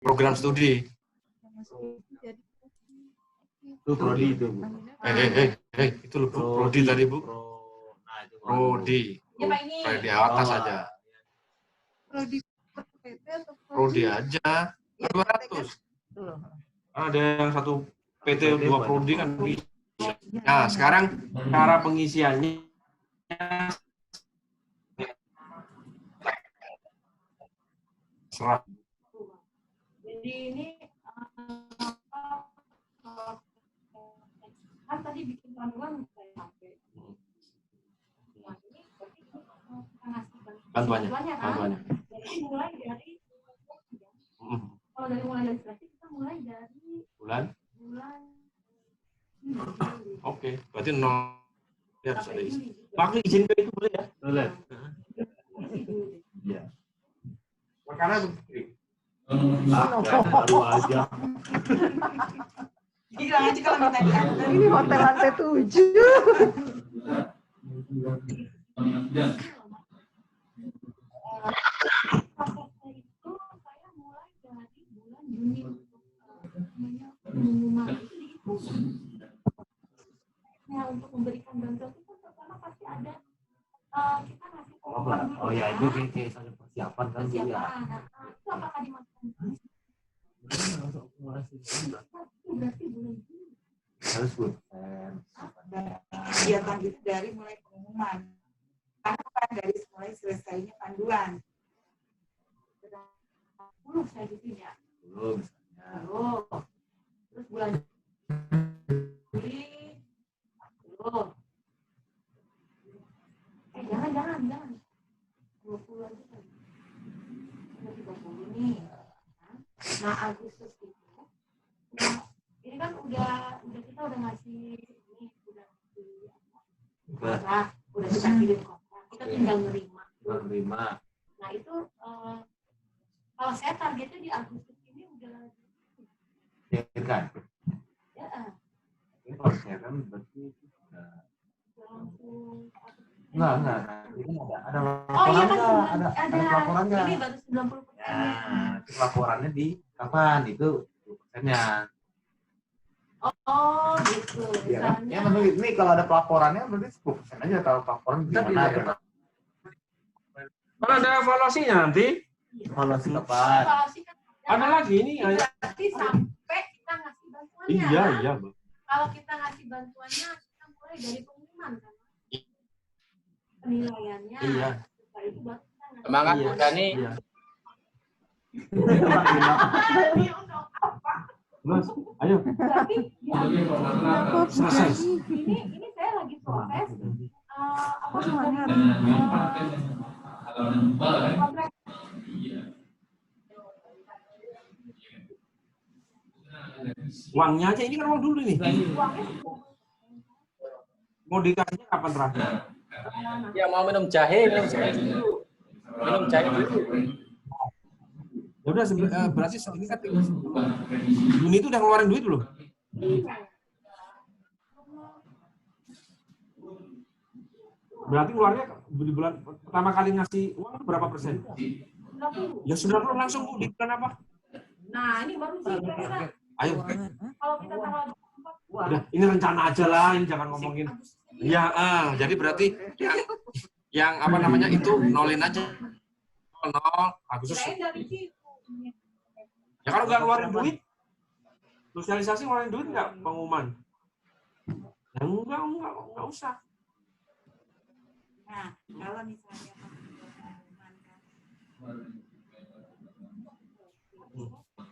program studi. Itu prodi itu, Bu. Itu loh, Bu. Prodi tadi, Bu. Prodi. Kayak di atas aja. Prodi aja. 200. Ada yang satu PT 2 prodi kan bisa. Nah, sekarang cara pengisiannya serah. Jadi ini kan tadi bikin panduan saya sampai. Nah, ini berarti kita ngasih bantuannya kan. Jadi mulai dari kalau mulai dari seleksi kita mulai dari bulan. Oke, berarti 0 ya harus ada izin. Pakai izin itu boleh ya? Boleh. Iya. Makanya begini. Baru aja. Gila aja kalau minta diantar. Ini hotel lantai 7. Prosesnya itu saya mulai dari bulan Juni. Pengumuman itu dihitung. Nah, untuk memberikan bantuan itu pertama pasti ada kita ngasih pengumuman dulu. Oh ya, itu kayak persiapan kan ya. Itu apakah dimasukkan? Berarti bulan Juni. Harus, Bu. Kegiatan itu dari mulai pengumuman. Karena bukan dari mulai selesainya panduan. 10 saya di sini ya. Belum misalnya. Terus bulan Juli 10. Jangan. 20 aja kan. Udah 30 nih. Nah, Agustus itu. Nah, ini kan udah kita udah ngasih ini, udah kita kirim kontrak. Kita tinggal nerima. Nah, itu kalau saya targetnya di Agustus ini udah kan? ya. Ini kalau saya kan berarti enggak. Ini ada laporan ada laporannya. Ini baru 90%. Nah, itu laporannya di kapan? Itu 10%-nya. Oh, gitu. Ya, ya menurut ini kalau ada pelaporannya berarti 10% aja kalau pelaporan gimana? Kalau ada evaluasinya nanti. Evaluasi kapan? Ada lagi ini. Berarti sampai kita ngasih bantuannya. Iya, Bang. Kalau kita ngasih bantuannya, kita mulai dari pengumuman kan. Penilaiannya. Iya. Setelah itu baru kita ngasih. Semangat Bu Dani. Iya. Mas, ayo. Berarti Selesai. Ini saya lagi proses. Apa namanya? Kontrak. Uangnya aja ini kan uang dulu nih. Uangnya Mau dikasihnya kapan terakhir? Ya mau minum jahe dulu. Minum jahe dulu. Ya udah berarti ini kan Juni itu udah ngeluarin duit loh. Berarti keluarnya di bulan pertama kali ngasih uang berapa persen? 90. Ya 90 langsung Bu, di bulan apa? Nah, ini baru sih kira-kira. Ayo. Kalau kita tanggal 24. Udah, ini rencana aja lah, ini jangan ngomongin. Iya, jadi berarti yang apa namanya itu nolin aja. 0 Agustus. Ya kalau nggak ngeluarin duit, sosialisasi ngeluarin duit nggak pengumuman? Ya enggak usah. Nah, kalau misalnya pengumuman kan.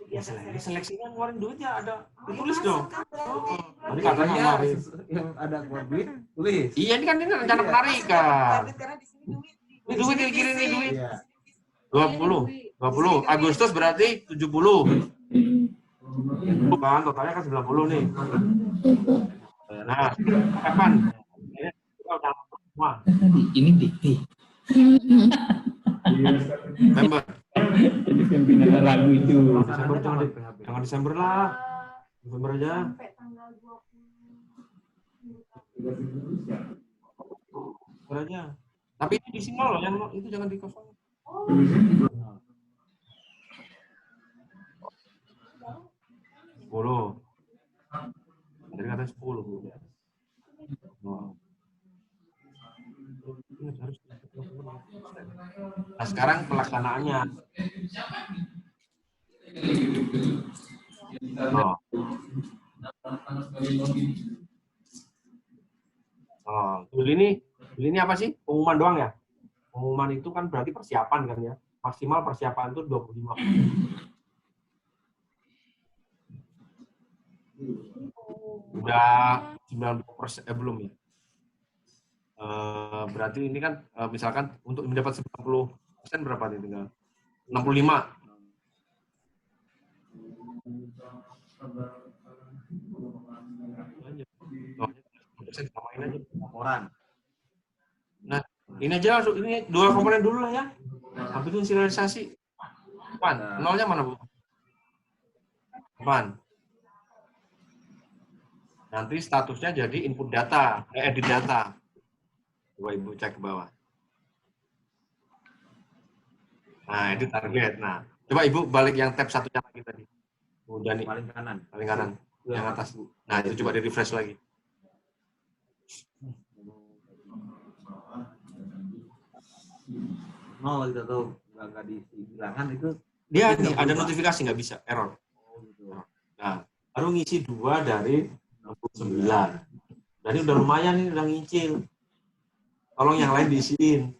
Ya seleksinya ngeluarin duit ya ada ditulis dong. Tadi Katanya katanya ngeluarin. yang ada keluar duit tulis. Iya ini kan ini rencana penarikan. Karena di sini duit. Ini duit dikirim nih duit. Iya. 20 Agustus berarti 70. Bukan totalnya kan 90 nih. Nah, kapan? Kita udah semua. Ini dikti. November. Jadi pimpinan lagu itu. Desember jangan Desember lah. November aja. Sampai tanggal 20. November aja. Tapi itu diisi nol loh, yang itu jangan dikosong. Oh. 10. Oh. Nah, sekarang pelaksanaannya. Oh. Oh, dulu ini apa sih? Pengumuman doang ya? Pengumuman itu kan berarti persiapan kan ya? Maksimal persiapan itu 25. Udah 90% belum ya? Berarti ini kan misalkan untuk mendapat 90% berapa nih tinggal? 65. Samain aja laporan. Nah, ini aja langsung, ini 2 komponen dulu lah ya. Habis itu serialisasi. Apaan? Nolnya mana, Bu? Apaan? Nanti statusnya jadi input data, edit data. Coba Ibu cek ke bawah. Nah, edit target. Nah, coba Ibu balik yang tab satunya lagi tadi. Udah nih. Paling kanan. Yang atas, Bu. Nah, itu coba di-refresh lagi. Nol gitu tuh nggak dihilangkan itu Dia nih, ada notifikasi nggak bisa, error. Nah, baru ngisi 2 dari 69. Jadi udah lumayan nih, udah ngincil. Tolong yang lain diisiin.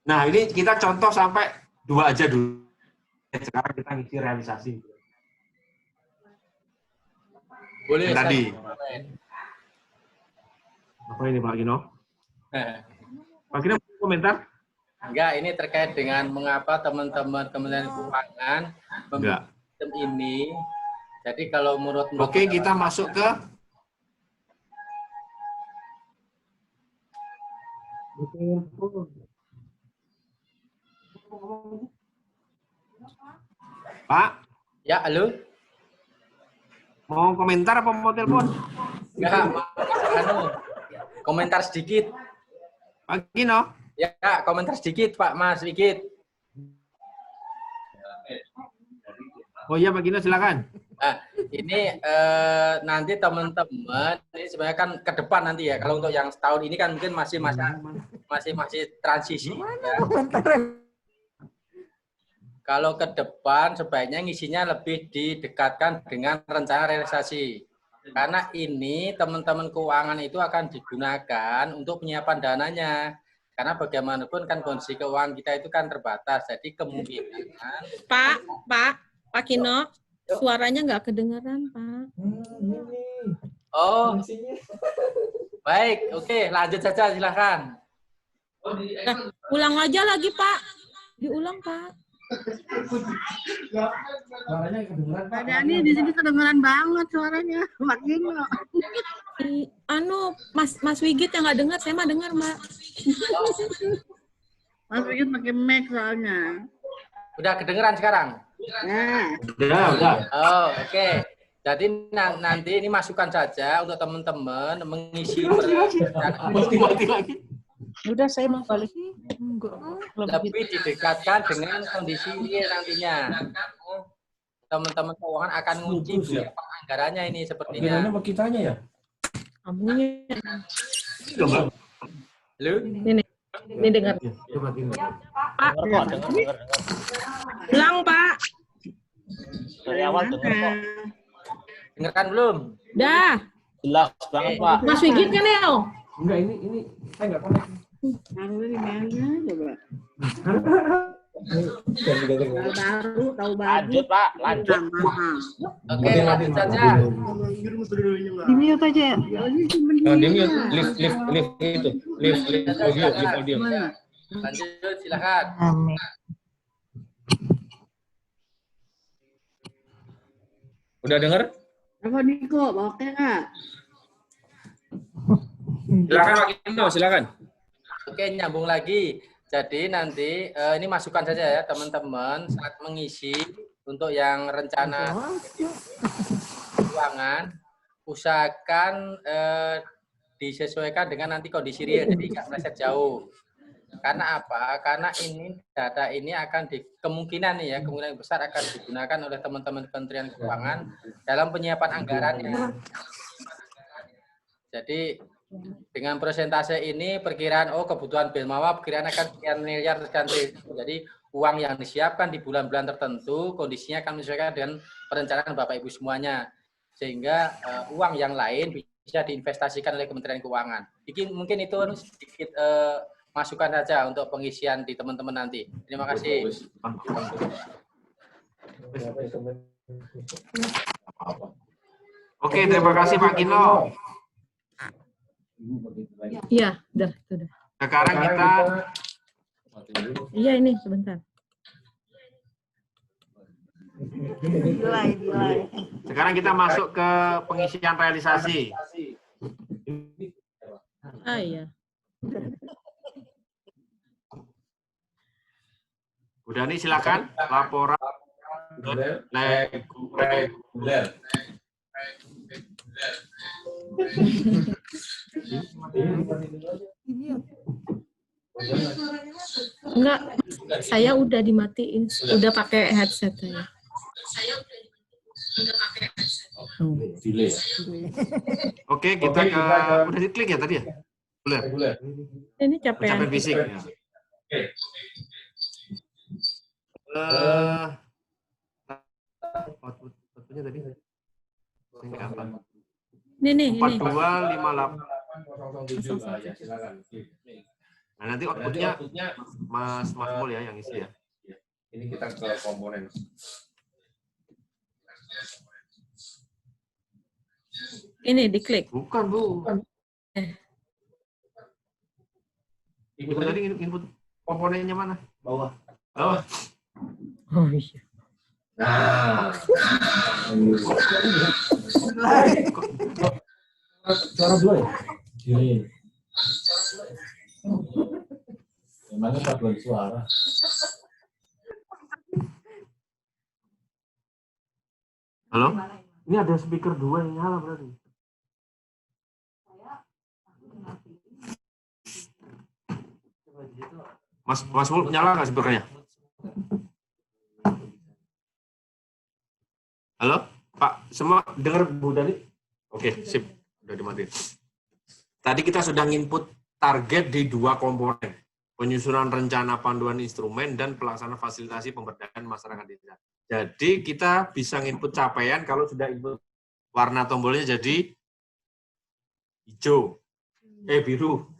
Nah, ini kita contoh sampai 2 aja dulu. Sekarang kita ngisi realisasi. Boleh. Yang tadi. Apa ini Pak Gino? Pak Gino komentar? Enggak, ini terkait dengan mengapa teman-teman Kementerian Keuangan membuat sistem ini. Jadi kalau menurut Oke, kita masuk ke Pak. Ya, halo. Mau komentar apa mau telepon? Enggak, komentar sedikit. Pak Gino? Ya, komentar sedikit, Pak Mas Wigit. Oh iya, Pak Gino, silakan. Nah, ini nanti teman-teman, ini sebenarnya kan ke depan nanti ya. Kalau untuk yang setahun ini kan mungkin masih transisi. Ya. Kalau ke depan sebaiknya ngisinya lebih didekatkan dengan rencana realisasi. Karena ini teman-teman keuangan itu akan digunakan untuk penyiapan dananya. Karena bagaimanapun kan kondisi keuangan kita itu kan terbatas. Jadi kemungkinan Pak Kino, suaranya nggak kedengeran, Pak. Oh, baik, oke, lanjut saja silakan. Nah, ulang aja lagi, Pak. Diulang, Pak. Suaranya kedengeran, Pak. Ini di sini kedengeran banget suaranya, makin Mas Wigit yang nggak dengar, saya mah dengar, Mbak. Mas Wigit pakai mic soalnya. Udah kedengeran sekarang? Nah. Udah. Oh, oke. Jadi nanti ini masukan saja untuk teman-teman mengisi mati lagi. Udah, saya mau balik. Lebih didekatkan dengan kondisi real nantinya. Teman-teman keuangan akan menguji berapa anggarannya ini sepertinya. Apa kitanya ya? Kamunya. Halo? Ini dengar. Coba gini. Pak, ulang, Pak. Dari awal dengar kok. Dengarkan belum? Dah. Jelas banget, Pak. Mas Wigit kan ya? Enggak, ini saya enggak connect. Coba. Tahu baru. Lanjut, Pak. Lanjut. Oke, lanjut saja. Di mute aja ya. Di mute. Lift itu. Lift audio. Lanjut, silakan. Udah dengar? Apa Niko, oke nggak? Silakan Pak Kino, silakan. Oke, nyambung lagi. Jadi nanti ini masukan saja ya teman-teman saat mengisi untuk yang rencana keuangan, usahakan disesuaikan dengan nanti kondisi real, jadi nggak meleset jauh. Karena apa? Karena ini data ini akan kemungkinan nih ya, kemungkinan besar akan digunakan oleh teman-teman Kementerian Keuangan dalam penyiapan anggarannya. Jadi dengan persentase ini perkiraan kebutuhan Bilmawa perkiraan akan sekian miliar sekian triliun. Jadi uang yang disiapkan di bulan-bulan tertentu kondisinya akan menyesuaikan dengan perencanaan Bapak Ibu semuanya. Sehingga uang yang lain bisa diinvestasikan oleh Kementerian Keuangan. Mungkin itu sedikit masukan saja untuk pengisian di teman-teman nanti. Terima kasih. Oke, terima kasih Pak Kino. Iya, sudah. Sekarang kita Iya ini sebentar. Sekarang kita masuk ke pengisian realisasi. Iya. Bu Dani silakan laporan reguler. Enggak, saya udah dimatiin, udah pakai headset saya. Oke, kita ke udah diklik ya tadi ya? Reguler. Ini capaian fisik. Ya. Outputnya tadi kapan? Ini 4258. Ya, silakan. Nah, nanti outputnya Mas Mul ya yang isi ya. Ini kita ke komponen. Ini diklik. Bukan, Bu. Itu tadi input komponennya mana? Bawah. Bawah. Oh iya. Nah. Suara dua ya? Iya. Memangnya paduan suara. Halo? Ini ada speaker 2 yang nyala berarti. Mas Mul nyala nggak speakernya? Halo? Pak, semua dengar Bu Dani? Oke, sip. Udah dimatiin. Tadi kita sudah nginput target di 2 komponen. Penyusunan rencana panduan instrumen dan pelaksanaan fasilitasi pemberdayaan masyarakat desa. Jadi kita bisa nginput capaian kalau sudah input warna tombolnya jadi hijau. Biru.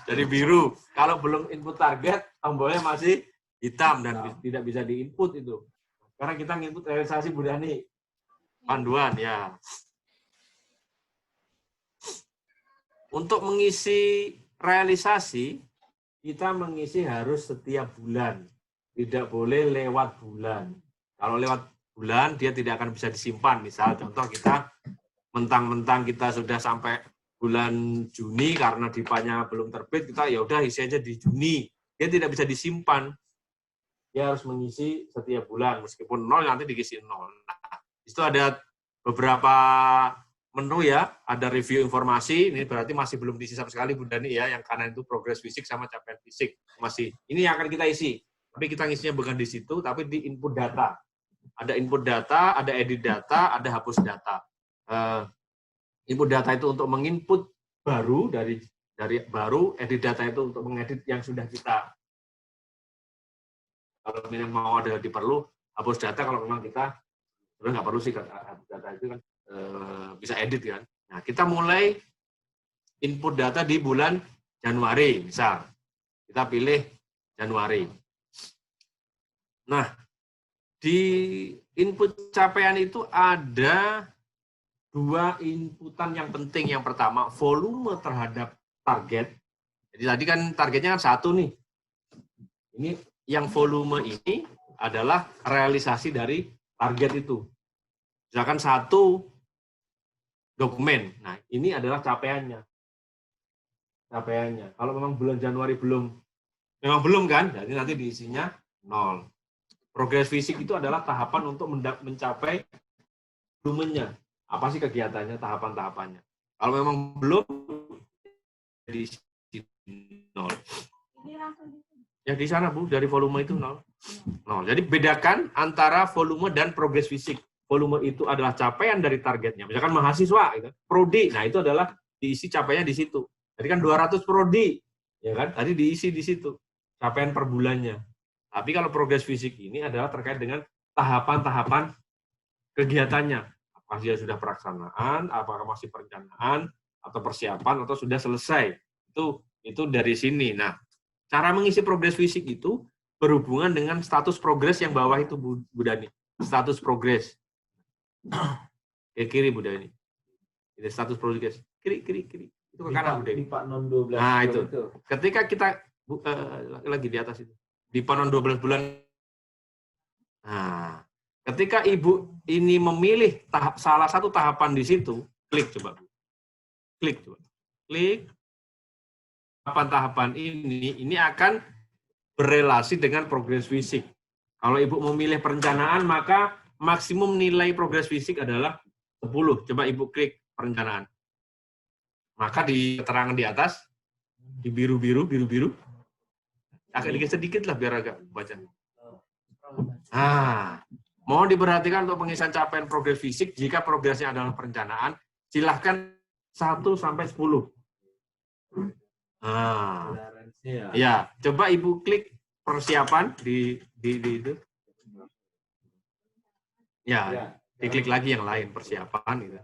Jadi biru. Kalau belum input target, tombolnya masih hitam dan tidak bisa diinput itu. Sekarang kita nginput realisasi Bu Dani. Panduan ya. Untuk mengisi realisasi, kita mengisi harus setiap bulan. Tidak boleh lewat bulan. Kalau lewat bulan, dia tidak akan bisa disimpan. Misal contoh kita, mentang-mentang kita sudah sampai bulan Juni, karena DIPA-nya belum terbit, kita ya udah isi aja di Juni. Dia tidak bisa disimpan. Dia harus mengisi setiap bulan. Meskipun 0, nanti diisi 0. Nah, itu ada beberapa menu ya, ada review informasi, ini berarti masih belum diisi sama sekali Bu Dani ya, yang kanan itu progres fisik sama capaian fisik. Masih. Ini yang akan kita isi. Tapi kita ngisinya bukan di situ, tapi di input data. Ada input data, ada edit data, ada hapus data. Input data itu untuk menginput baru, dari baru, edit data itu untuk mengedit yang sudah kita. Kalau memang mau ada diperlu, hapus data kalau memang kita sebenarnya nggak perlu sih, hapus data itu kan bisa edit kan. Nah, kita mulai input data di bulan Januari, misal. Kita pilih Januari. Nah, di input capaian itu ada 2 inputan yang penting. Yang pertama, volume terhadap target. Jadi tadi kan targetnya kan 1 nih. Ini yang volume ini adalah realisasi dari target itu. Misalkan 1 dokumen. Nah, ini adalah capaiannya. Capaiannya. Kalau memang bulan Januari memang belum kan? Jadi nanti diisinya 0. Progres fisik itu adalah tahapan untuk mencapai volumenya. Apa sih kegiatannya, tahapan-tahapannya. Kalau memang belum, diisi 0. Ini langsung di Ya di sana Bu, dari volume itu 0. Jadi bedakan antara volume dan progres fisik. Volume itu adalah capaian dari targetnya. Misalkan mahasiswa, gitu. Prodi, nah itu adalah diisi capaiannya di situ. Jadi kan 200 prodi, ya kan? Tadi diisi di situ capaian per bulannya. Tapi kalau progres fisik ini adalah terkait dengan tahapan-tahapan kegiatannya. Apakah dia sudah pelaksanaan, apakah masih perencanaan, atau persiapan, atau sudah selesai. Itu dari sini. Nah, cara mengisi progres fisik itu berhubungan dengan status progres yang bawah itu, Bu Dani. Status progres. Kiri, Bu Dani. Ini status progres. Kiri. Itu ke kanan, Bu Dani. Di Pak Non 12 Nah, bulan itu. Ketika kita, lagi di atas itu. Di panon 12 bulan. Nah, ketika Ibu ini memilih salah satu tahapan di situ, klik coba, Bu. Klik coba. Klik. Tahapan-tahapan ini akan berelasi dengan progres fisik. Kalau Ibu memilih perencanaan, maka maksimum nilai progres fisik adalah 10. Coba Ibu klik perencanaan. Maka di keterangan di atas, di biru-biru, agak digeser sedikit lah biar agak baca. Nah, mohon diperhatikan untuk pengisian capaian progres fisik, jika progresnya adalah perencanaan, silahkan 1 sampai 10. Nah, ya, coba Ibu klik persiapan di itu. Ya, diklik lagi yang lain, persiapan gitu.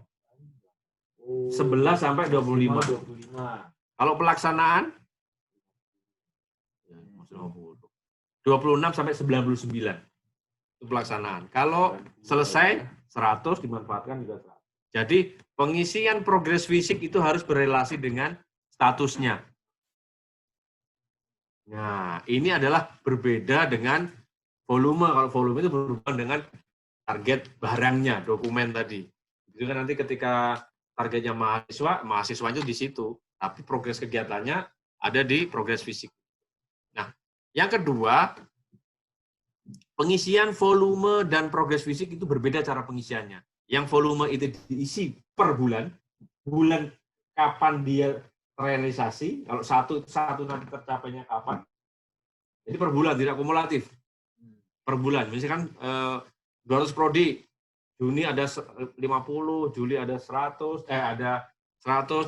11 sampai 25. Kalau pelaksanaan 26 sampai 99. Itu pelaksanaan. Kalau selesai 100 dimanfaatkan juga 100. Jadi, pengisian progres fisik itu harus berelasi dengan statusnya. Nah, ini adalah berbeda dengan volume. Kalau volume itu berhubungan dengan target barangnya, dokumen tadi. Itu kan nanti ketika targetnya mahasiswa itu di situ, tapi progres kegiatannya ada di progres fisik. Nah, yang kedua, pengisian volume dan progres fisik itu berbeda cara pengisiannya. Yang volume itu diisi per bulan kapan dia realisasi, kalau satu nanti tercapainya kapan. Jadi per bulan, tidak kumulatif. Per bulan, misalkan 200 prodi, Juni ada 50, Juli ada 100,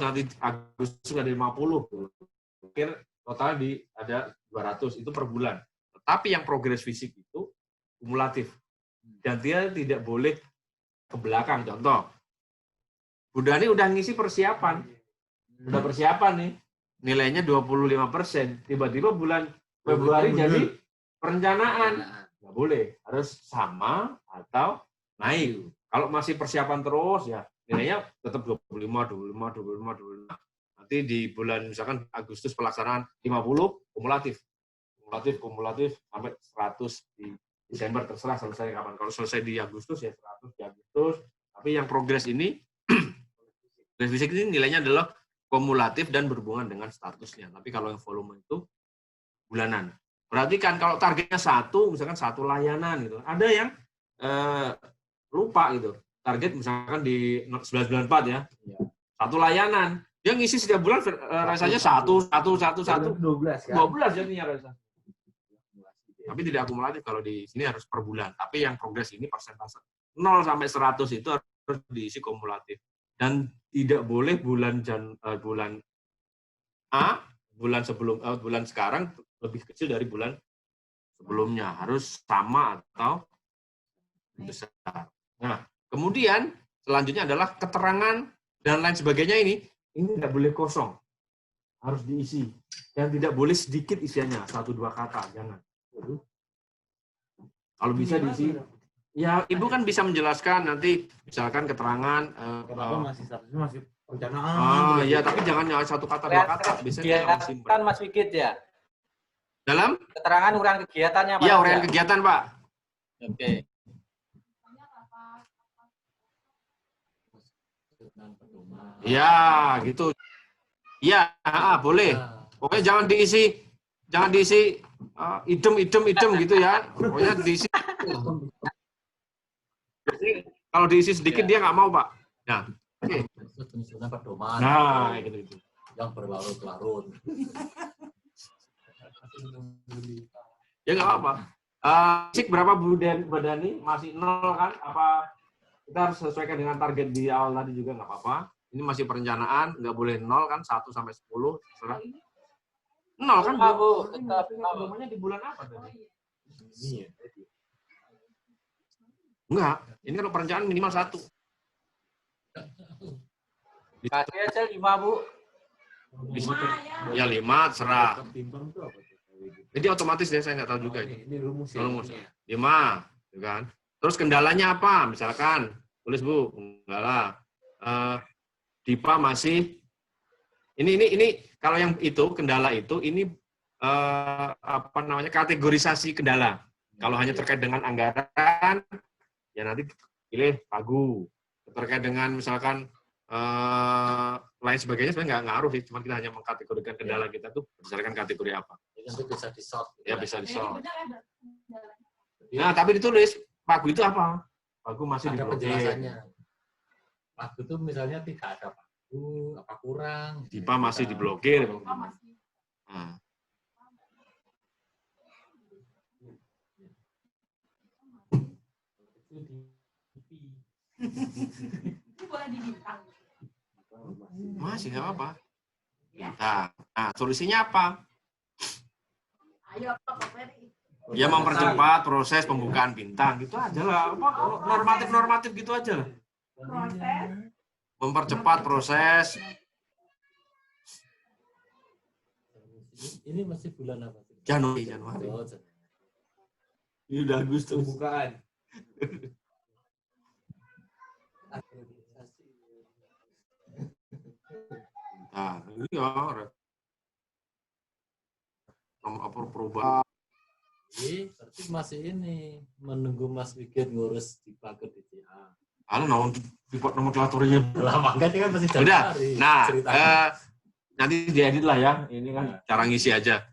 nanti Agustus ada 50. Akhir total ada 200, itu per bulan. Tetapi yang progres fisik itu kumulatif. Dan dia tidak boleh ke belakang. Contoh, Bu Dani udah ngisi persiapan. Udah persiapan nih, nilainya 25%. Tiba-tiba bulan Februari jadi perencanaan. Nggak boleh, harus sama atau naik. Kalau masih persiapan terus, ya nilainya tetap 25. Nanti di bulan misalkan Agustus pelaksanaan 50, kumulatif sampai 100 di Desember, terserah selesai kapan. Kalau selesai di Agustus ya 100 di Agustus. Tapi yang progres ini, progres fisik ini nilainya adalah kumulatif dan berhubungan dengan statusnya. Tapi kalau yang volume itu bulanan. Berarti kan kalau targetnya misalkan satu layanan gitu. Ada yang lupa gitu. Target misalkan di 1994 ya. Satu layanan. Dia ngisi setiap bulan rasanya 1. 12 jadinya rasa. Tapi tidak akumulatif kalau di sini harus per bulan. Tapi yang progres ini persentase 0 sampai 100 itu harus diisi kumulatif. Dan tidak boleh bulan A, bulan sekarang lebih kecil dari bulan sebelumnya. Harus sama atau besar. Nah, kemudian selanjutnya adalah keterangan dan lain sebagainya ini tidak boleh kosong. Harus diisi. Dan tidak boleh sedikit isiannya, 1-2 kata, jangan. Kalau bisa diisi, ya Ibu kan bisa menjelaskan nanti, misalkan keterangan. Kenapa masih perencanaan? Ya, tapi jangan 1 kata 2 kata. Biasanya kan Mas Wigit ya. Dalam keterangan uraian kegiatannya Pak. Iya, uraian kegiatan Pak. Oke. Ya, gitu. Iya, boleh. Pokoknya jangan diisi idem gitu ya. Pokoknya diisi. Kalau diisi sedikit dia nggak mau, Pak. Nah, oke. Nah, gitu. yang berlarut-larut. Ya nggak apa-apa. Fisik berapa Bu Dani? Masih 0 kan? Apa kita harus sesuaikan dengan target di awal tadi juga nggak apa-apa. Ini masih perencanaan, nggak boleh 0 kan? 1 sampai 10. Terserah. 0 kan? Bu, tetap Namanya di bulan apa tadi? Ini ya. Enggak. Ini kalau perencanaan minimal 1. Kasih aja 5, Bu. Ya 5, serah. Timbang itu apa? Jadi otomatis deh, saya nggak tahu juga ini. Ini rumus ya. Rumus. 5, kan? Terus kendalanya apa? Misalkan, tulis Bu, kendala. DIPA masih ini kalau yang itu kendala itu ini apa namanya kategorisasi kendala. Kalau hanya terkait dengan anggaran, ya nanti pilih pagu. Terkait dengan misalkan lain sebagainya sebenarnya nggak ngaruh sih, cuma kita hanya mengkategorikan kendala kita tuh berdasarkan kategori apa. Itu bisa di-sort. Ya bisa di-sort. Nah, tapi ditulis pagu itu apa? Pagu masih Ada diblokir. penjelasannya. Pagu itu misalnya tidak ada pagu, apa kurang. DIPA masih diblokir. Nah. Masih nggak apa-apa. Nah, solusinya apa? Ya mempercepat proses pembukaan bintang gitu aja lah. Apa normatif gitu aja lah. Mempercepat proses. Ini masih bulan apa? Januari. Oh, Ini udah Agustus. Pembukaan. Nah, ini ya. Apa perubahan? Jadi, berarti masih ini menunggu Mas Wigit ngurus di paket DCA. Nomor nomenklaturnya. Lah makanya kan masih Udah. Januari. Nah, ceritanya. nanti diedit lah ya. Ini kan cara ngisi aja.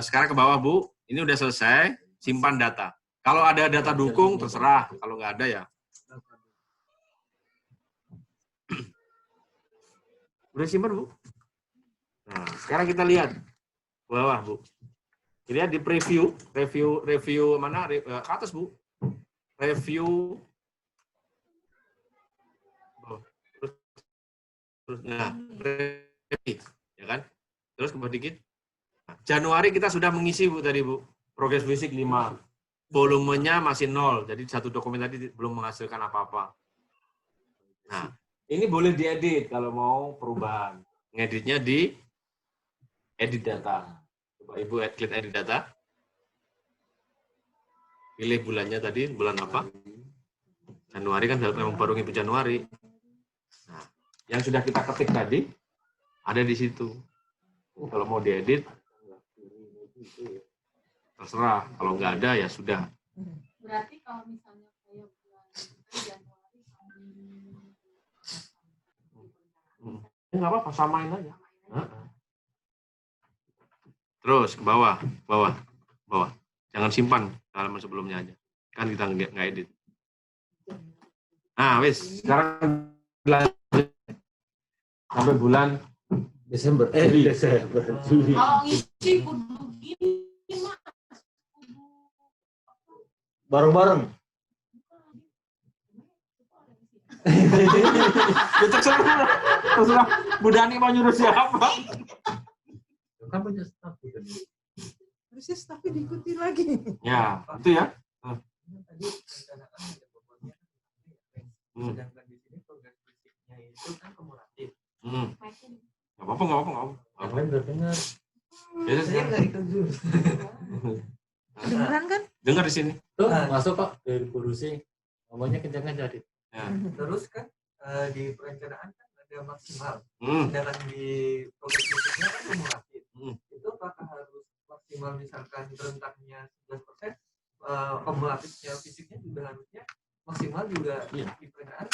Sekarang ke bawah Bu. Ini udah selesai. Simpan data. Kalau ada data dukung terserah. Kalau nggak ada ya. Udah simpan Bu. Nah, sekarang kita lihat ke bawah Bu. Lihat di preview mana? Ke atas Bu. Review. Nah, ya kan? Terus ke bawah dikit. Nah, Januari kita sudah mengisi Bu tadi Bu. Progres fisik 5. Volumenya masih 0. Jadi satu dokumen tadi belum menghasilkan apa-apa. Nah, ini boleh diedit kalau mau perubahan. Ngeditnya di edit data. Coba Ibu klik edit data. Pilih bulannya tadi, bulan apa? Januari kan memang baru ngitung Januari. Nah, yang sudah kita ketik tadi ada di situ. Kalau mau diedit, terserah. Kalau nggak ada ya sudah. Berarti kalau misalnya kayak bulan Januari Nggak apa-apa, samain aja. Terus ke bawah. Jangan simpan halaman sebelumnya aja. Kan kita nggak edit. Nah, wis. Sekarang sampai bulan Desember. Juli. kalau ngisi kudu gini Mas. Bareng-bareng. Terserah Bu Dani mau nyuruh siapa. Kan punya staff kan. Harusnya staffnya diikuti lagi. Ya, itu ya. Tadi perencanaan ada bobotnya. Sedangkan di sini progres fisiknya itu kan kumulatif. Nggak apa-apa. Yang lain udah dengar. Saya nggak dikejut. Kedengeran kan? Dengar di sini. Tuh, masuk Pak dari Burusi. Ngomongnya kencang jadi. Ya. Terus kan di perencanaan kan ada maksimal. Hmm. Sedangkan di progres fisiknya kan kumulatif. Itu apakah harus maksimal misalkan rentannya 11%, kumulatifnya fisiknya juga harusnya maksimal juga di perencanaan.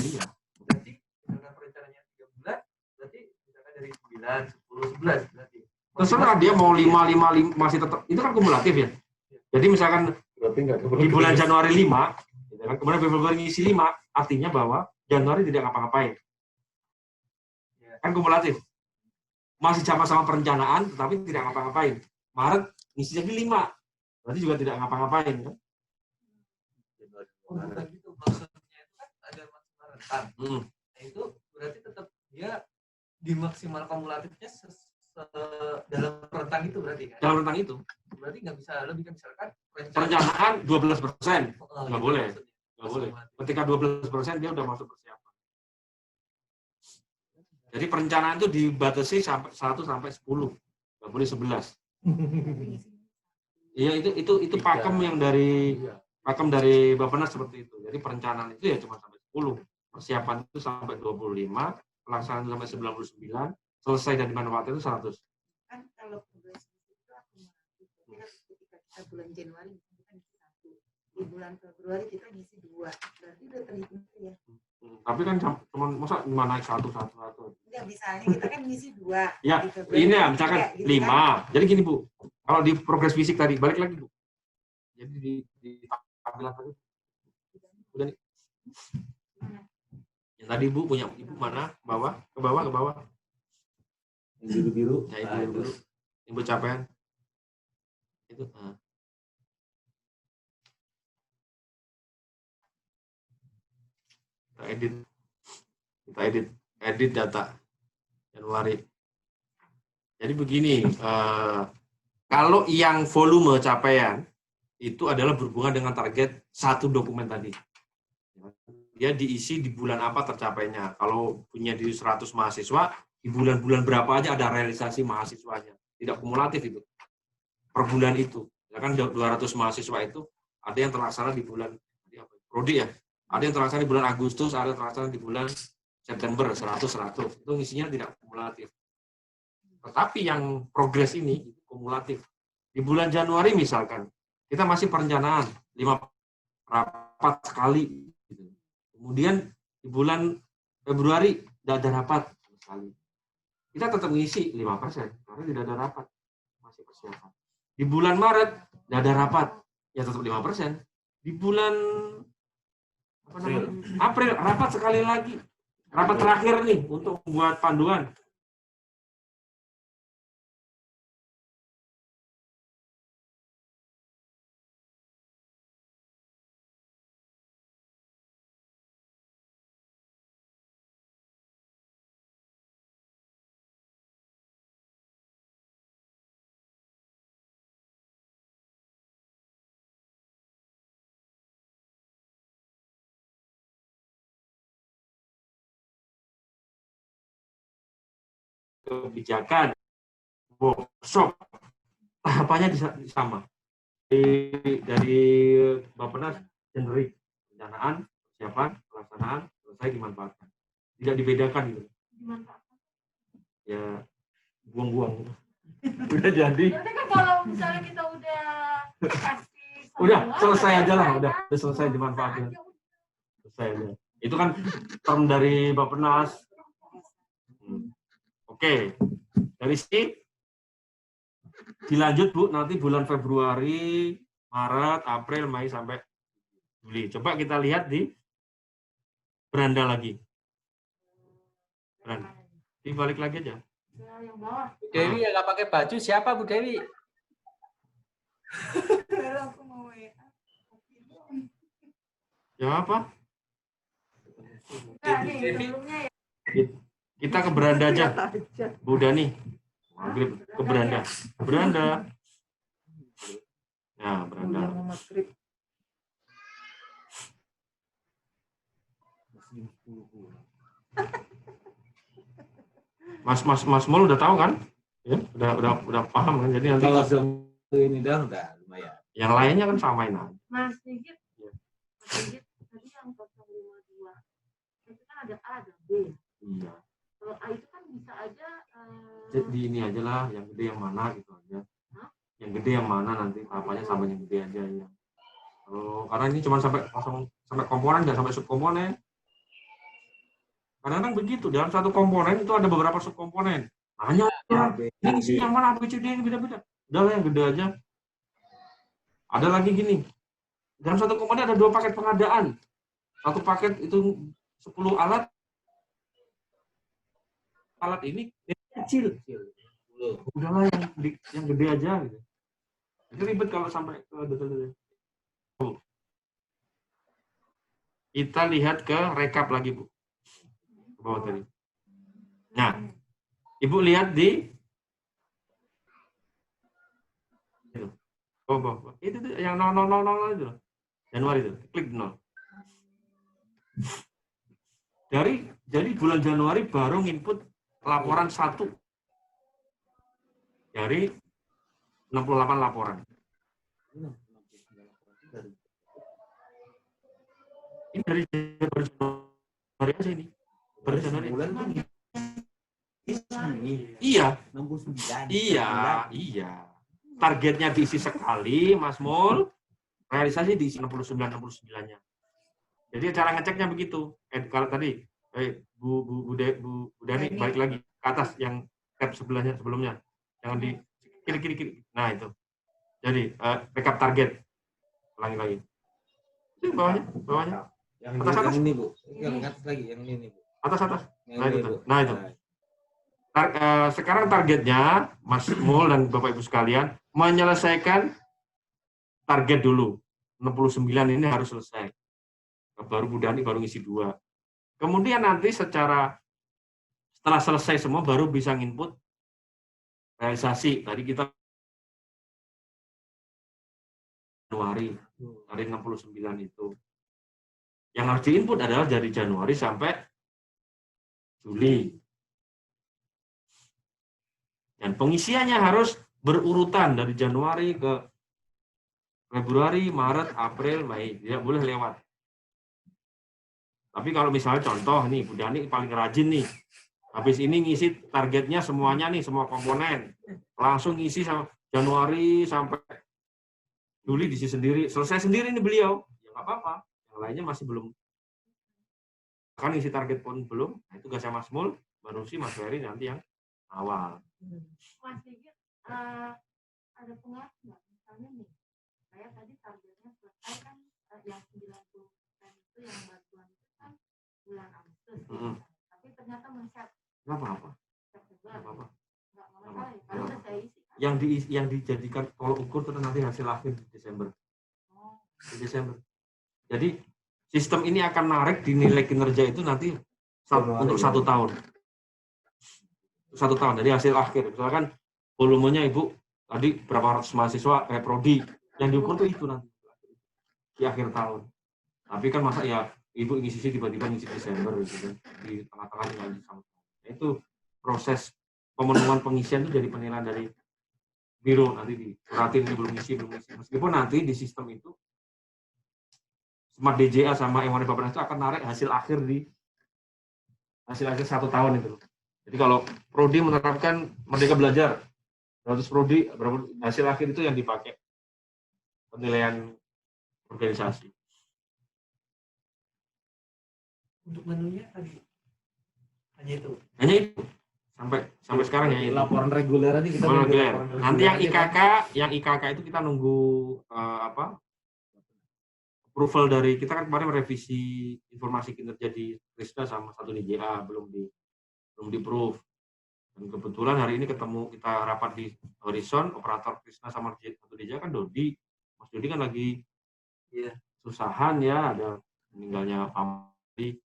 Iya. Berarti misalkan perencanaannya 3 bulan, berarti misalkan dari 9, 10, 11 berarti. Terserah dia mau 5 masih tetap. Itu kan kumulatif ya. Jadi misalkan di bulan Januari 5, kemudian Februari ngisi 5, artinya bahwa Januari tidak ngapa-ngapain. Ya. kan kumulatif. Masih sama-sama perencanaan, tetapi tidak ngapa-ngapain. Maret ngisi jadi 5, berarti juga tidak ngapa-ngapain. Kan? Oh, bukan gitu. Maksudnya itu kan ada maksimal rentan. Nah, itu berarti tetap dia di maksimal kumulatifnya dalam rentang itu berarti kan? Dalam rentang itu. Berarti nggak bisa lebih kan, misalkan perencanaan 12%. Nggak boleh. Nggak boleh. Ketika 12% dia udah masuk persiapan. Jadi perencanaan itu dibatasi sampai 1 sampai 10. Nggak boleh 11. Iya, itu pakem yang dari Bappenas seperti itu. Jadi perencanaan itu ya cuma sampai 10. Persiapan itu sampai 25, pelaksanaan itu sampai 99, selesai dan dimanfaatkan itu 100. Kan kalau progres itu akumulatif. Ketika kita bulan Januari kita ngisi 1. Di bulan Februari kita ngisi 2. Berarti udah terhitung ya. Tapi kan cuma masa naik 1. Enggak, misalnya kita kan ngisi 2. Ya, ini ya misalkan 5. Kan? Jadi gini Bu, kalau di progres fisik tadi balik lagi Bu. Jadi di tampilan tadi. Udah nih. Yang tadi Bu punya Ibu mana? Ke bawah. Yang biru-biru. Ya, itu biru. Ibu capaian. Itu. Kita edit data Januari. Jadi begini, kalau yang volume capaian itu adalah berhubungan dengan target satu dokumen tadi. Dia diisi di bulan apa tercapainya. Kalau punya di 100 mahasiswa, di bulan-bulan berapa aja ada realisasi mahasiswanya. Tidak kumulatif itu. Per bulan itu. Ya kan 200 mahasiswa itu ada yang terlaksana di bulan prodi ya. Ada yang terlaksana di bulan Agustus, ada yang terlaksana di bulan September, 100. Itu isinya tidak kumulatif. Tetapi yang progres ini kumulatif. Di bulan Januari misalkan, kita masih perencanaan 5 rapat sekali. Kemudian di bulan Februari tidak ada rapat sekali. Kita tetap ngisi 5%, karena tidak ada rapat. Masih persiapan. Di bulan Maret tidak ada rapat, ya tetap 5%. Di bulan April rapat sekali lagi. Rapat terakhir nih untuk membuat panduan. Kebijakan, workshop, tahapannya sama. Dari Bappenas generik, perencanaan, persiapan, pelaksanaan, selesai dimanfaatkan. Tidak dibedakan gitu. Ya, buang-buang. Udah jadi. Berarti kan kalau misalnya kita udah kasih udah selesai aja lah, udah selesai dimanfaatkan. Selesai aja. Itu kan term dari Bappenas. Oke, dari sini dilanjut Bu, nanti bulan Februari, Maret, April, Mei sampai Juli. Coba kita lihat di beranda lagi. Beranda. Dibalik lagi aja. Bu Dewi yang nggak pakai baju siapa Bu Dewi? Ya apa? Dewi. Kita ke beranda aja. Bu Dani. Ke beranda. Beranda. Nah, beranda. Mas Mul udah tahu kan? Ya, udah paham kan? Jadi nanti kalau ini dah udah lumayan. Yang lainnya kan samain aja. Mas Sigit. Mas Sigit tadi yang 052. Itu kan ada A dan B. Iya. Kalau A itu kan bisa aja Di ini aja lah, yang gede yang mana gitu aja. Yang gede yang mana nanti tahapannya sama yang gede aja ya. Karena ini cuma sampai komponen dan sampai subkomponen. Kadang-kadang begitu, dalam satu komponen itu ada beberapa subkomponen. Hanya ini isi yang mana, ABCD yang beda-beda. Udah lah yang gede aja. Ada lagi gini. Dalam satu komponen ada 2 paket pengadaan. Satu paket itu 10 alat. alat ini kecil. Udahlah yang gede aja gitu. Itu ribet kalau sampai ke detail-detail. Kita lihat ke rekap lagi, Bu. Ke bawah tadi. Nah, Ibu lihat di itu tuh yang 000 itu. Januari itu. Klik 0. Jadi bulan Januari baru input laporan 1 dari 68 laporan. Ini dari Januari aja ini. Baru Januari. Iya. 69. Iya. Targetnya diisi sekali, Mas Mul. Realisasi diisi 69-69-nya. Jadi cara ngeceknya begitu. Kalau tadi Bu Dani balik lagi ke atas yang tab sebelumnya. Jangan di kiri. Nah, itu. Jadi rekap target. Ulangi lagi. Itu bawahnya. Yang atas. ini, Bu. Yang atas lagi, yang ini, Bu. Atas. Nah, itu. Sekarang targetnya, Mas Mul dan Bapak Ibu sekalian, menyelesaikan target dulu. 69 ini harus selesai. Baru Bu Dani baru ngisi 2. Kemudian nanti setelah selesai semua baru bisa nginput realisasi. Tadi kita Januari dari 69 itu. Yang harus diinput adalah dari Januari sampai Juli. Dan pengisiannya harus berurutan dari Januari ke Februari, Maret, April, Mei. Tidak boleh lewat. Tapi kalau misalnya contoh nih, Bu Dani paling rajin nih. Habis ini ngisi targetnya semuanya nih, semua komponen. Langsung ngisi sama Januari sampai Juli diisi sendiri. Selesai sendiri nih beliau. Ya nggak apa-apa. Yang lainnya masih belum. Kan ngisi target pun belum. Nah, itu tugasnya Mas Mul, baru si Mas Ferry nanti yang awal. Mas Sigit, ada pengaruh nggak? Misalnya nih, saya tadi targetnya selesai kan yang 90% itu yang bantuan itu kan bulan Agustus. Tapi ternyata men-set. Nggak apa-apa. Nggak masalah ya, kalau udah saya isi. Yang dijadikan tolok ukur itu nanti hasil akhir di Desember. Di Desember. Jadi sistem ini akan narik di nilai kinerja itu nanti untuk 1 tahun. 1 tahun. Jadi hasil akhir. Misalkan volumenya Ibu tadi berapa ratus mahasiswa prodi yang diukur itu nanti di akhir tahun. Tapi kan masa ya Ibu ngisi tiba-tiba ngisi Desember gitu kan. Di tengah-tengah tinggal di sama. Itu proses pemenuhan pengisian itu jadi penilaian dari biro nanti disuratin ini belum ngisi. Meskipun nanti di sistem itu Smart DJA sama Ewan Bapak itu akan narik hasil akhir 1 tahun itu. Jadi kalau prodi menerapkan Merdeka Belajar 100 prodi, hasil akhir itu yang dipakai penilaian organisasi. Untuk menunya tadi hanya itu. Sampai sekarang ya. Laporan reguler ini kita reguler. Nanti yang IKK itu kita nunggu approval dari kita kan kemarin revisi informasi kinerja di Krisna sama 1 DJA belum di-approve. Dan kebetulan hari ini kita rapat di Horizon, operator Krisna sama 1 DJA kan Dodi. Mas Dodi kan lagi susahan ya, ada meninggalnya Pamdi.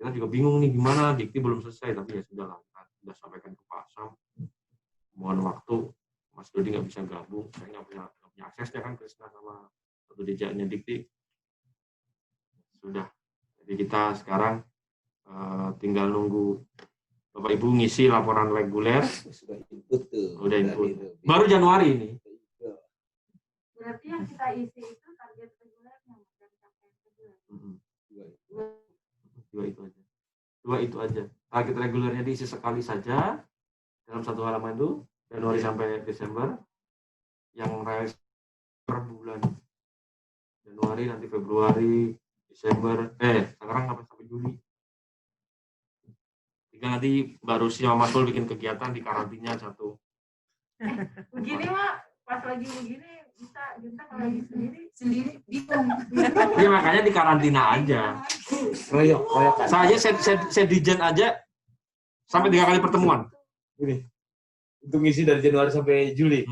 Kita juga bingung nih gimana, dikti belum selesai, tapi ya sudah lah, kita sudah sampaikan ke Pak Sam. Mohon waktu, Mas Dodi nggak bisa gabung, saya nggak punya aksesnya kan Krisna sama 1 DJA-nya dikti. Sudah, jadi kita sekarang tinggal nunggu Bapak Ibu ngisi laporan reguler. Sudah input. Baru Januari ini. Berarti yang kita isi itu target regulernya bukan capaian. Dua itu aja. Target regulernya diisi sekali saja dalam 1 halaman itu Januari sampai Desember. Yang realisasi per bulan Januari, nanti Februari, Desember, sekarang sampai Juli. Tinggal nanti baru si Mas Mul bikin kegiatan di karantina 1. Begini Mak, pas lagi begini kita kalau lagi sendiri bingung. Iya makanya di karantina aja. Royok. Saya sedijen aja sampai 3 kali pertemuan. Ini untuk ngisi dari Januari sampai Juli.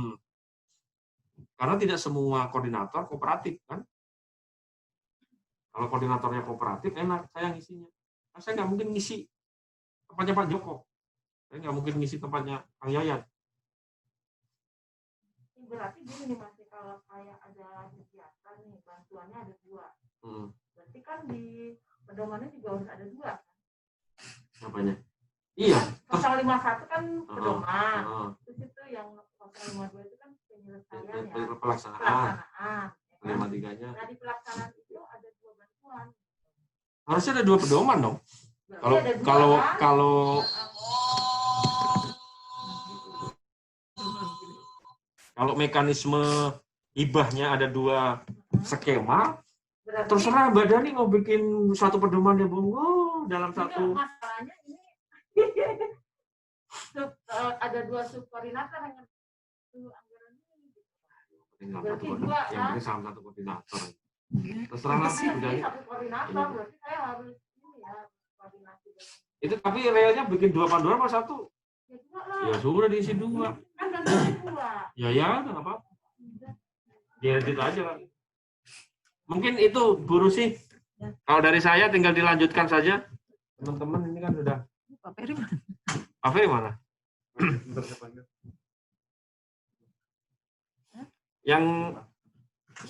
Karena tidak semua koordinator kooperatif kan. Kalau koordinatornya kooperatif enak saya ngisinya. Nah, saya nggak mungkin ngisi tempatnya Pak Joko. Saya nggak mungkin ngisi tempatnya Kang Yayat. Berarti gini nih Mas, kalau kayak ada kegiatan nih, bantuannya ada 2. Berarti kan di pedomannya juga harus ada 2 kan? Apanya? Iya. 051 kan pedoman. Terus itu yang 052 itu kan penyelesaian ya. Pelaksanaan. 53-nya. Nah, di pelaksanaan itu ada 2 bantuan. Harusnya ada 2 pedoman dong. Kalau mekanisme hibahnya ada 2 skema, berarti, terserah Mbak Dani mau bikin satu pedoman ya monggo dalam satu. Masalahnya ini ada 2 subkoordinator yang anggaran ini. Berarti 2 kan? Yang penting sama satu koordinator. Terserah lah. Satu koordinator, berarti saya harus ini ya koordinasi. Itu tapi realnya bikin 2 panduan apa 1? Ya sudah diisi 2. Kan bantuannya 2. Ya nggak apa-apa. Diedit aja. Mungkin itu Bu Rusi. Kalau dari saya tinggal dilanjutkan saja. Teman-teman ini kan sudah. Pak Ferry mana? Pak Ferry mana? Yang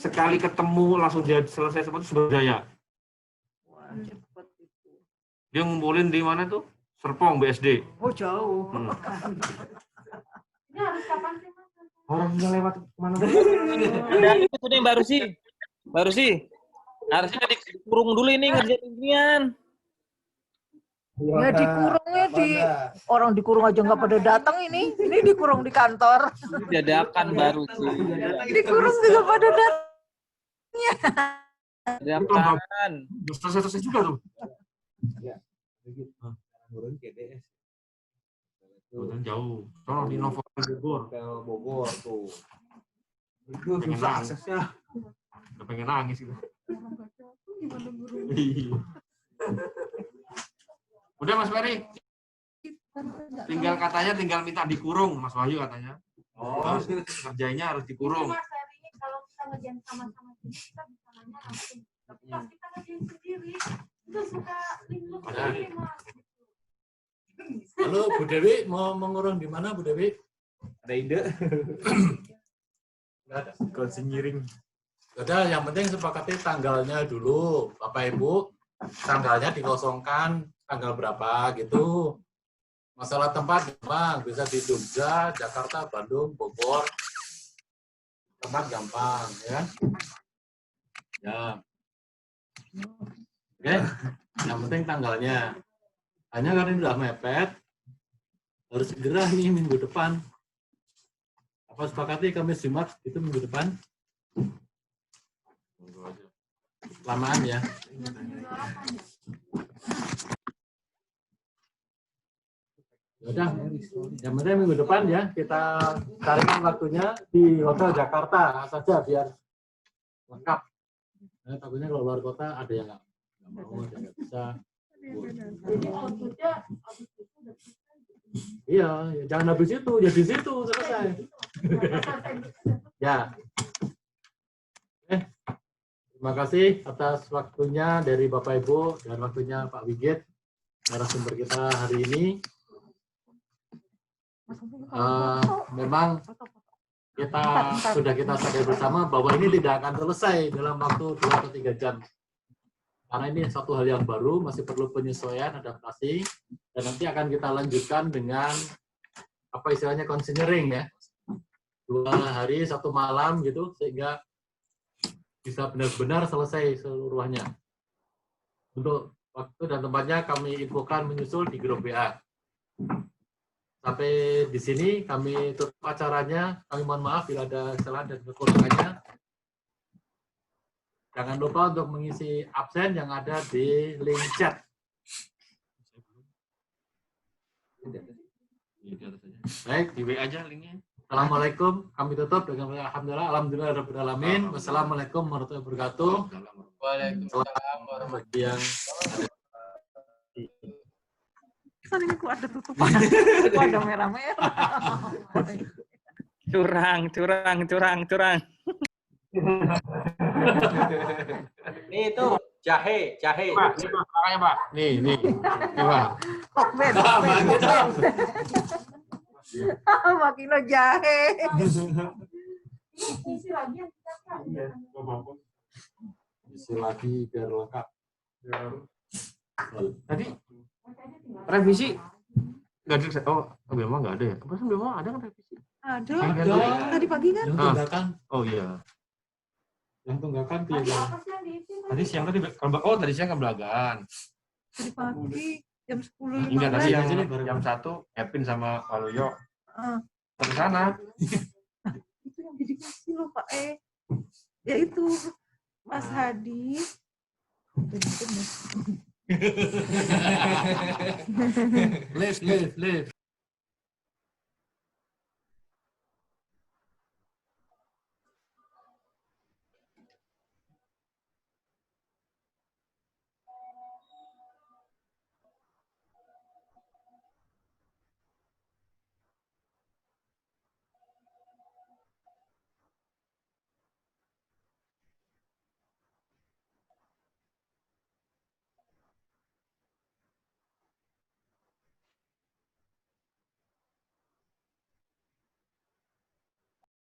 sekali ketemu langsung dia selesai seperti Sumberjaya. Dia ngumpulin di mana tuh? Serpong BSD. Oh jauh. Ini harus kapan sih Mas? Orang udah lewat kemana? Ada itu nih baru sih. Harusnya dikurung dulu ini ngerjain beginian. Ya dikurungnya orang dikurung aja nggak pada datang ini dikurung di kantor. Dadakan baru sih. Dikurung juga pada datang. Dadakan. Selesai juga tuh. Ya. Turun GDS. Betul jauh. Soalnya di Novotel Bogor tuh. Itu pengen susah nangis. aksesnya. Udah pengen nangis gitu. Udah Mas Ferry. Tinggal minta dikurung Mas Wahyu katanya. Oh, kerjanya harus dikurung. Mas Ferry ini kalau kita ngerjain sama-sama kita bisa nanya langsung. Tapi kalau kita ngerjain sendiri itu suka linglung sendiri Mas. Halo Bu Dewi, mau mengurung di mana Bu Dewi? Ada ide? Nggak ada. Konsenyiring. Ada, yang penting sepakati tanggalnya dulu, Bapak Ibu. Tanggalnya dikosongkan tanggal berapa gitu. Masalah tempat gampang, bisa di Jogja, Jakarta, Bandung, Bogor. Tempat gampang, ya. Ya. Oke, yang penting tanggalnya. Hanya karena ini sudah mepet, harus segera nih minggu depan. Apa sepakati Kamis Jumat itu minggu depan? Lamaan ya. Udah, yang penting minggu depan ya kita carikan waktunya di Hotel Jakarta saja biar lengkap. Nah, takutnya kalau luar kota ada yang nggak mau, ada yang nggak bisa. Jadi outputnya Iya, ya jangan habis itu, ya di situ selesai. Ya. Terima kasih atas waktunya dari Bapak Ibu dan waktunya Pak Wigit, narasumber kita hari ini. Memang sudah kita sadari bersama bahwa ini tidak akan selesai dalam waktu 2 atau 3 jam. Karena ini satu hal yang baru, masih perlu penyesuaian, adaptasi, dan nanti akan kita lanjutkan dengan apa istilahnya konseling ya, 2 hari 1 malam gitu, sehingga bisa benar-benar selesai seluruhnya. Untuk waktu dan tempatnya kami infokan menyusul di grup WA. Sampai di sini kami tutup acaranya. Kami mohon maaf bila ada kesalahan dan kekurangannya. Jangan lupa untuk mengisi absen yang ada di link chat. Baik, di WA aja linknya. Assalamualaikum. Kami tutup dengan alhamdulillah. Wassalamualaikum warahmatullahi wabarakatuh. Waalaikumsalam warahmatullahi wabarakatuh. Soalnya aku ada tutupan. Aku ada merah-merah. Curang. Ini itu jahe. Pak, makanya Pak. Nih Pak. Kokben. Makino jahe. Isi lagi yang kita kan. Isi lagi biar lengkap. Tadi revisi nggak ada. Memang nggak ada ya. Kemarin memang ada kan revisi. Ada. Tadi pagi kan? Yang tunggakan. Oh iya. Yang tunggakan tidak. Tadi siang tadi siang kan Belagan. Tadi pagi jam 10.15. Enggak, tadi jam 1 Epin sama Waluyo ke sana. Itu yang dedikasi loh Pak ya itu Mas Hadi. Live.